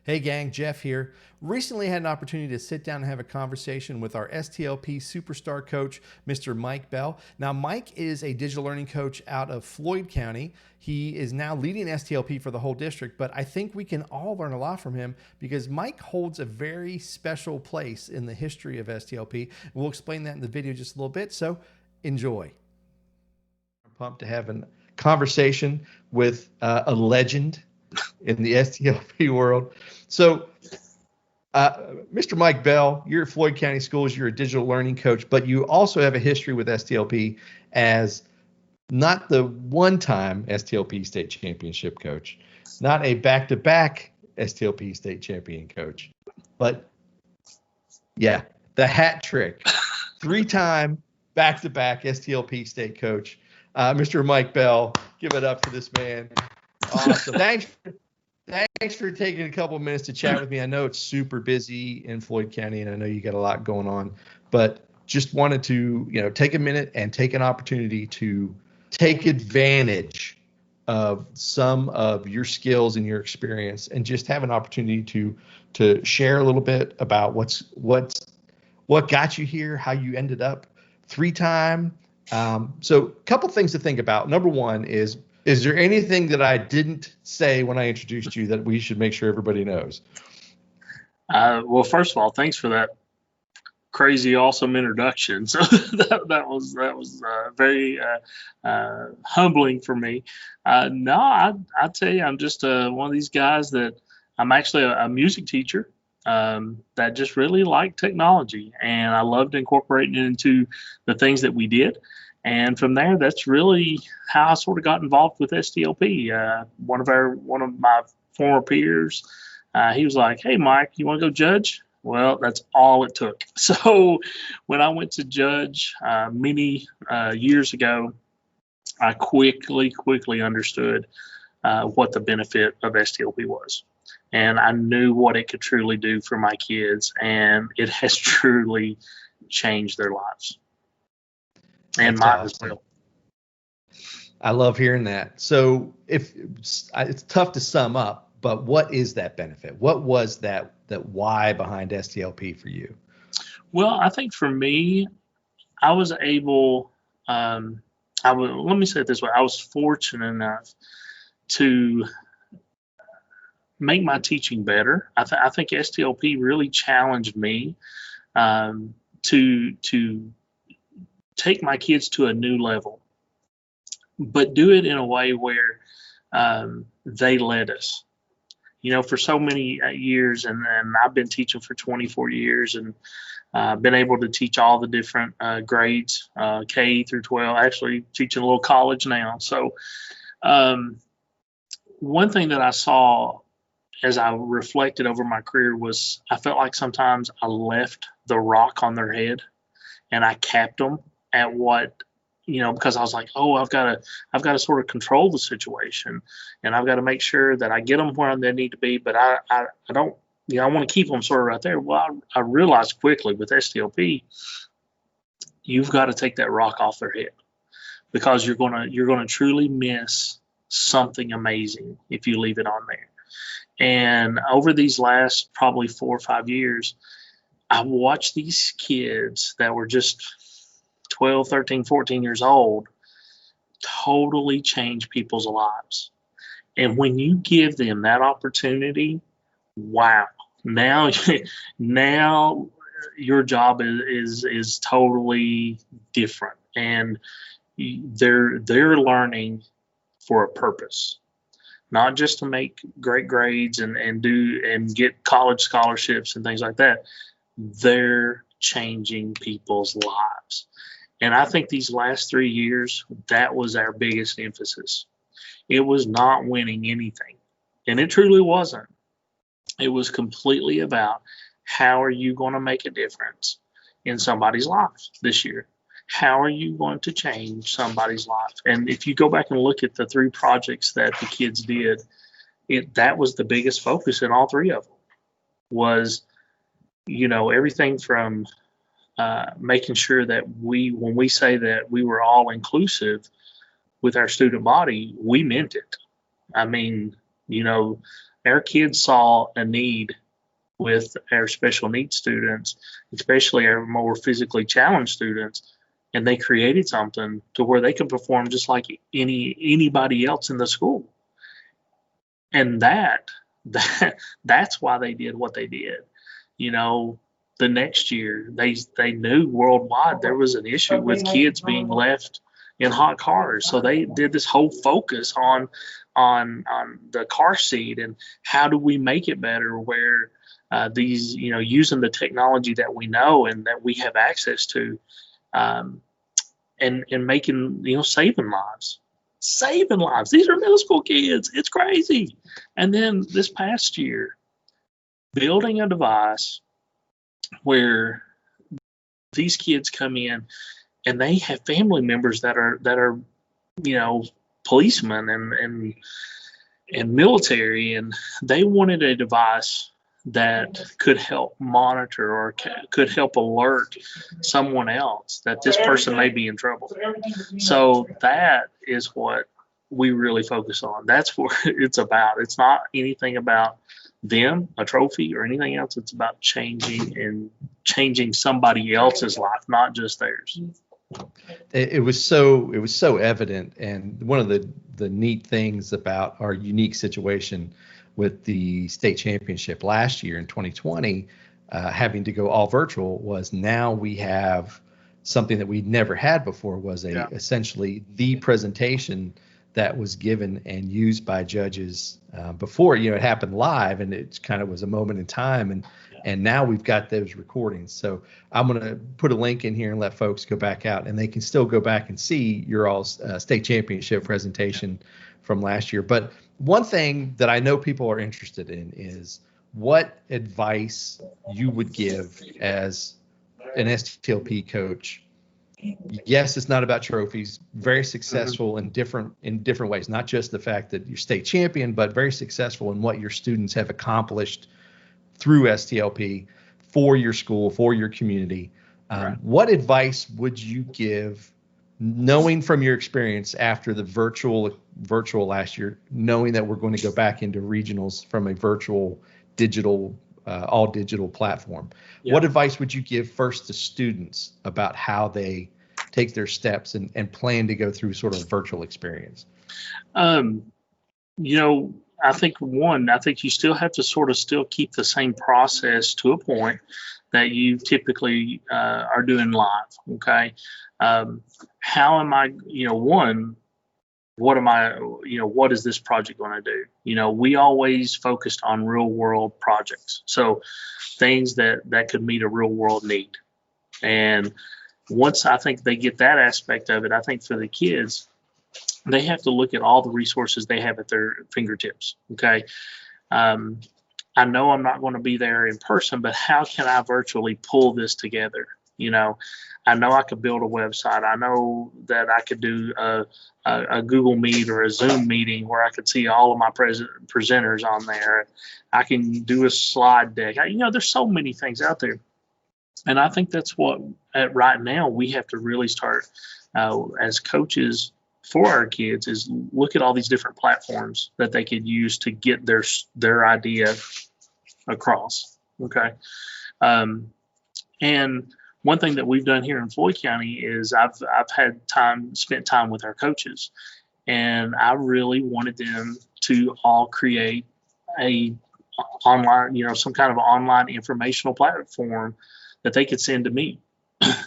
Hey gang, Jeff here. Recently had an opportunity to sit down and have a conversation with our STLP superstar coach, Mr. Mike Bell. Now, Mike is a digital learning coach out of Floyd County. He is now leading STLP for the whole district, but I think we can all learn a lot from him because Mike holds a very special place in the history of STLP. We'll explain that in the video just a little bit, so enjoy. I'm pumped to have a conversation with a legend in the STLP world. So, Mr. Mike Bell, you're at Floyd County Schools, you're a digital learning coach, but you also have a history with STLP as not the one-time STLP state championship coach, not a back-to-back STLP state champion coach, but yeah, the hat trick, three-time back-to-back STLP state coach, Mr. Mike Bell. Give it up for this man. Awesome. Thanks for taking a couple of minutes to chat with me. I know it's super busy in Floyd County, and I know you got a lot going on, but just wanted to, take a minute and take an opportunity to take advantage of some of your skills and your experience, and just have an opportunity to share a little bit about what got you here, how you ended up three-time. So a couple things to think about. Number one is there anything that I didn't say when I introduced you that we should make sure everybody knows? Well, first of all, thanks for that crazy, awesome introduction. So that was very humbling for me. No, I tell you, I'm just one of these guys that I'm actually a music teacher that just really liked technology, and I loved incorporating it into the things that we did. And from there, that's really how I sort of got involved with STLP. One of my former peers, he was like, "Hey, Mike, you want to go judge?" Well, that's all it took. So when I went to judge many years ago, I quickly understood what the benefit of STLP was. And I knew what it could truly do for my kids, and it has truly changed their lives. And That's mine as awesome. well. I love hearing that. So if it's tough to sum up, but what is that benefit? What was that why behind STLP for you? Well, I think for me, I was able, let me say it this way. I was fortunate enough to make my teaching better. I think STLP really challenged me to take my kids to a new level, but do it in a way where they let us. For so many years, and I've been teaching for 24 years, and been able to teach all the different grades, K through 12, actually teaching a little college now. So one thing that I saw as I reflected over my career was I felt like sometimes I left the rock on their head and I capped them at what, because I was like, oh, I've got to sort of control the situation, and I've got to make sure that I get them where they need to be. But I don't, I want to keep them sort of right there. Well, I realized quickly with STLP, you've got to take that rock off their head, because you're gonna truly miss something amazing if you leave it on there. And over these last probably 4 or 5 years, I watched these kids that were just 12, 13, 14 years old totally change people's lives. And when you give them that opportunity, wow, now your job is totally different, and they're learning for a purpose, not just to make great grades and get college scholarships and things like that. They're changing people's lives. And I think these last 3 years, that was our biggest emphasis. It was not winning anything, and it truly wasn't. It was completely about, how are you going to make a difference in somebody's life this year? How are you going to change somebody's life? And if you go back and look at the 3 projects that the kids did, that was the biggest focus in all 3 of them, was, everything from making sure that when we say that we were all inclusive with our student body, we meant it. I mean, Our kids saw a need with our special needs students, especially our more physically challenged students, and they created something to where they could perform just like anybody else in the school. And that's why they did what they did. You know, the next year they knew worldwide there was an issue with kids being left in hot cars. So they did this whole focus on the car seat and how do we make it better where these, using the technology that we know and that we have access to, and making, saving lives. These are middle school kids. It's crazy. And then this past year, building a device where these kids come in and they have family members that are policemen and military, and they wanted a device that could help monitor or could help alert someone else that this person may be in trouble. So that is what we really focus on. That's what it's about. It's not anything about them, a trophy, or anything else. It's about changing somebody else's life, not just theirs. It was so evident, and one of the neat things about our unique situation with the state championship last year in 2020, having to go all virtual, was now we have something that we'd never had before, was essentially the presentation that was given and used by judges before. It happened live, and it kind of was a moment in time, and now we've got those recordings. So I'm going to put a link in here and let folks go back out, and they can still go back and see your all's state championship presentation from last year. But one thing that I know people are interested in is what advice you would give as an STLP coach. Yes, it's not about trophies. Very successful in different ways, not just the fact that you're state champion, but very successful in what your students have accomplished through STLP for your school, for your community. Right. What advice would you give, knowing from your experience after the virtual last year, knowing that we're going to go back into regionals from a virtual digital, all digital platform? Yeah. What advice would you give first to students about how they take their steps and plan to go through sort of a virtual experience? I think you still have to sort of still keep the same process to a point that you typically are doing live. Okay. How am I, what is this project going to do? We always focused on real world projects. So things that could meet a real world need. And once I think they get that aspect of it, I think for the kids, they have to look at all the resources they have at their fingertips. Okay. I know I'm not going to be there in person, but how can I virtually pull this together? I know I could build a website. I know that I could do a Google Meet or a Zoom meeting where I could see all of my presenters on there. I can do a slide deck. There's so many things out there. And I think that's what right now we have to really start as coaches for our kids, is look at all these different platforms that they could use to get their idea across. Okay. And one thing that we've done here in Floyd County is I've spent time with our coaches, and I really wanted them to all create a online, some kind of online informational platform that they could send to me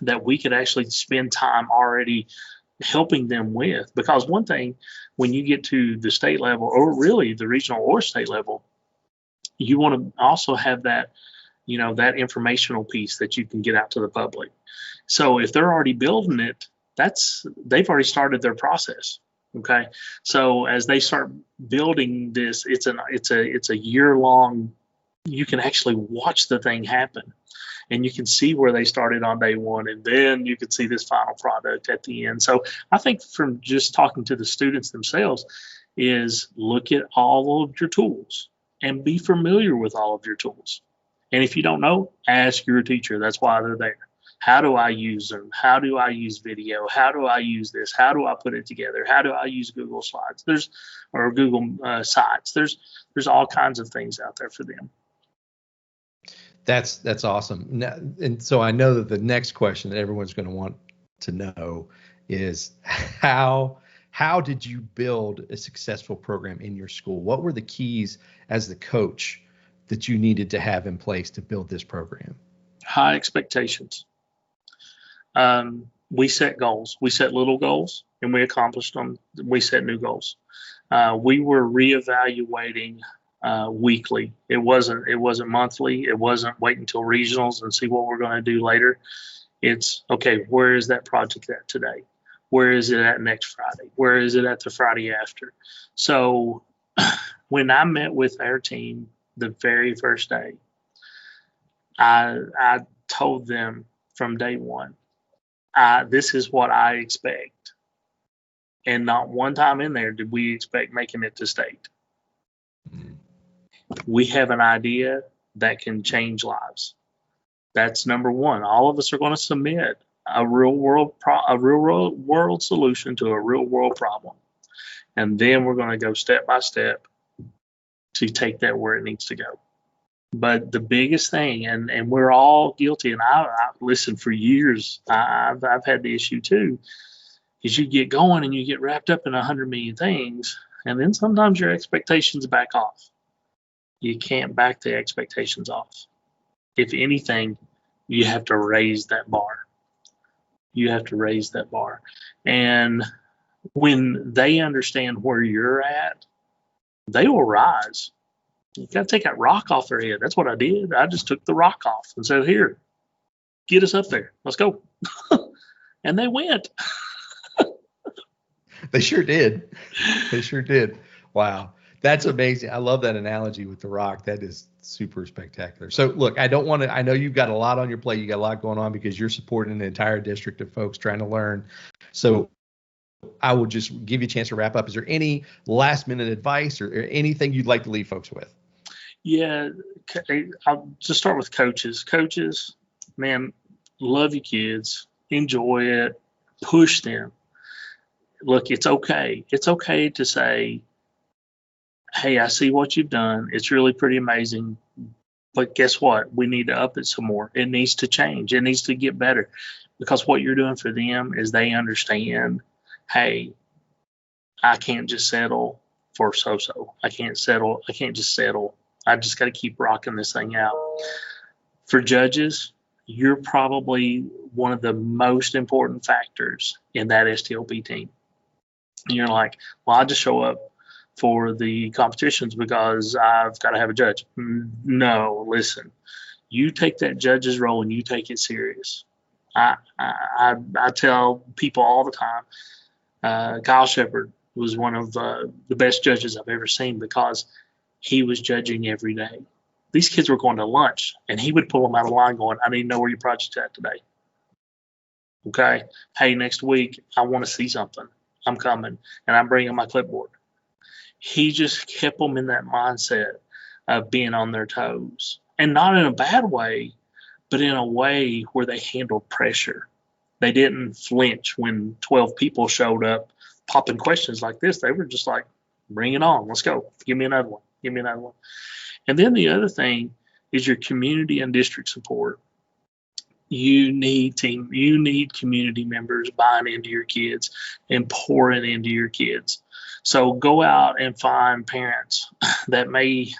that we could actually spend time already helping them with. Because one thing, when you get to the state level, or really the regional or state level, you want to also have that, that informational piece that you can get out to the public. So if they're already building it, they've already started their process. Okay. So as they start building this, it's a year long, you can actually watch the thing happen. And you can see where they started on day one, and then you can see this final product at the end. So I think from just talking to the students themselves is look at all of your tools and be familiar with all of your tools. And if you don't know, ask your teacher. That's why they're there. How do I use them? How do I use video? How do I use this? How do I put it together? How do I use Google Slides? Or Google Sites. There's all kinds of things out there for them. That's awesome. Now, and so I know that the next question that everyone's going to want to know is how did you build a successful program in your school? What were the keys as the coach that you needed to have in place to build this program? High expectations. We set goals. We set little goals and we accomplished them. We set new goals. We were reevaluating weekly. It wasn't monthly. It wasn't wait until regionals and see what we're going to do later. It's okay, where is that project at today? Where is it at next Friday? Where is it at the Friday after? So when I met with our team the very first day, I told them from day one, this is what I expect. And not one time in there did we expect making it to state. We have an idea that can change lives. That's number one. All of us are going to submit a real world solution to a real world problem. And then we're going to go step by step to take that where it needs to go. But the biggest thing, and we're all guilty, and I listened for years, I've had the issue too, is you get going and you get wrapped up in 100 million things, and then sometimes your expectations back off. You can't back the expectations off. If anything, you have to raise that bar. You have to raise that bar. And when they understand where you're at, they will rise. You got to take that rock off their head. That's what I did. I just took the rock off and said, here, get us up there. Let's go. And they went. They sure did. They sure did. Wow. That's amazing. I love that analogy with the rock. That is super spectacular. So look, I know you've got a lot on your plate. You got a lot going on because you're supporting an entire district of folks trying to learn. So I will just give you a chance to wrap up. Is there any last minute advice or anything you'd like to leave folks with? Yeah, I'll just start with coaches. Coaches, man, love your kids, enjoy it, push them. Look, it's okay. It's okay to say, hey, I see what you've done. It's really pretty amazing. But guess what? We need to up it some more. It needs to change. It needs to get better. Because what you're doing for them is they understand, hey, I can't just settle for so-so. I can't just settle. I just got to keep rocking this thing out. For judges, you're probably one of the most important factors in that STLP team. And you're like, well, I just show up for the competitions because I've got to have a judge. No, listen, you take that judge's role and you take it serious. I tell people all the time, Kyle Shepard was one of the best judges I've ever seen because he was judging every day. These kids were going to lunch and he would pull them out of line going, I need to know where your project's at today. Okay. Hey, next week, I want to see something. I'm coming and I'm bringing my clipboard. He just kept them in that mindset of being on their toes, and not in a bad way, but in a way where they handled pressure. They didn't flinch when 12 people showed up popping questions like this. They were just like, bring it on. Let's go. Give me another one. Give me another one. And then the other thing is your community and district support. You need community members buying into your kids and pouring into your kids. So go out and find parents that may,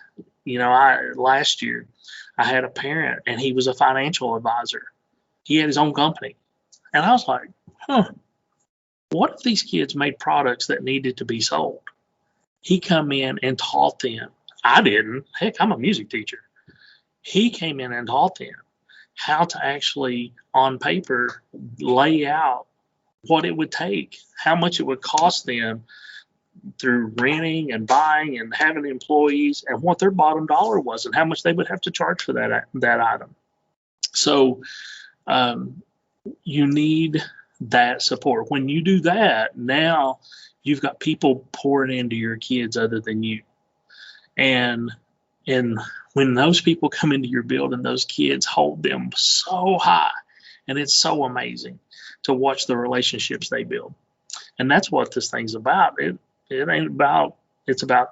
last year I had a parent and he was a financial advisor. He had his own company. And I was like, what if these kids made products that needed to be sold? He come in and taught them. I didn't. Heck, I'm a music teacher. He came in and taught them how to actually, on paper, lay out what it would take, how much it would cost them through renting and buying and having employees, and what their bottom dollar was and how much they would have to charge for that item. So you need that support. When you do that, now you've got people pouring into your kids other than you. And when those people come into your building, those kids hold them so high And it's so amazing to watch the relationships they build. And that's what this thing's about. It ain't about, it's about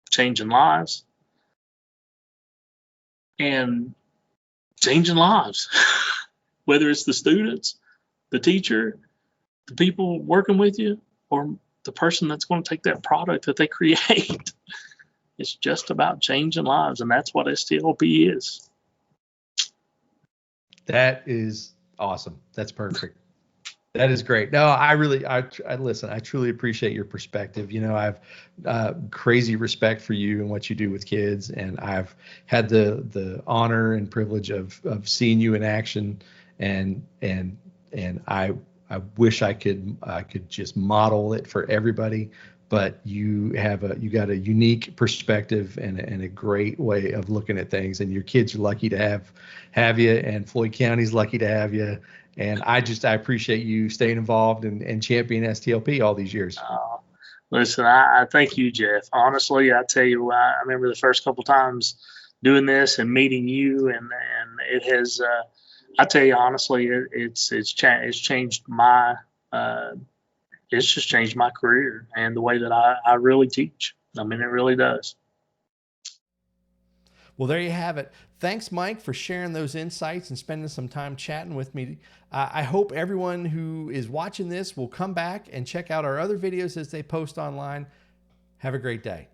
changing lives and changing lives, whether it's the students, the teacher, the people working with you, or the person that's going to take that product that they create. It's just about changing lives, and that's what STLP is. That is awesome. That's perfect. That is great. No, I listen, I truly appreciate your perspective. You know, I've crazy respect for you and what you do with kids. And I've had the honor and privilege of seeing you in action. And I wish I could just model it for everybody. But you got a unique perspective and a great way of looking at things. And your kids are lucky to have you, and Floyd County's lucky to have you. And I appreciate you staying involved and championing STLP all these years. Listen, I thank you, Jeff. Honestly, I tell you, I remember the first couple times doing this and meeting you, and it has. I tell you honestly, it's changed my. It's just changed my career and the way that I really teach. I mean, it really does. Well, there you have it. Thanks, Mike, for sharing those insights and spending some time chatting with me. I hope everyone who is watching this will come back and check out our other videos as they post online. Have a great day.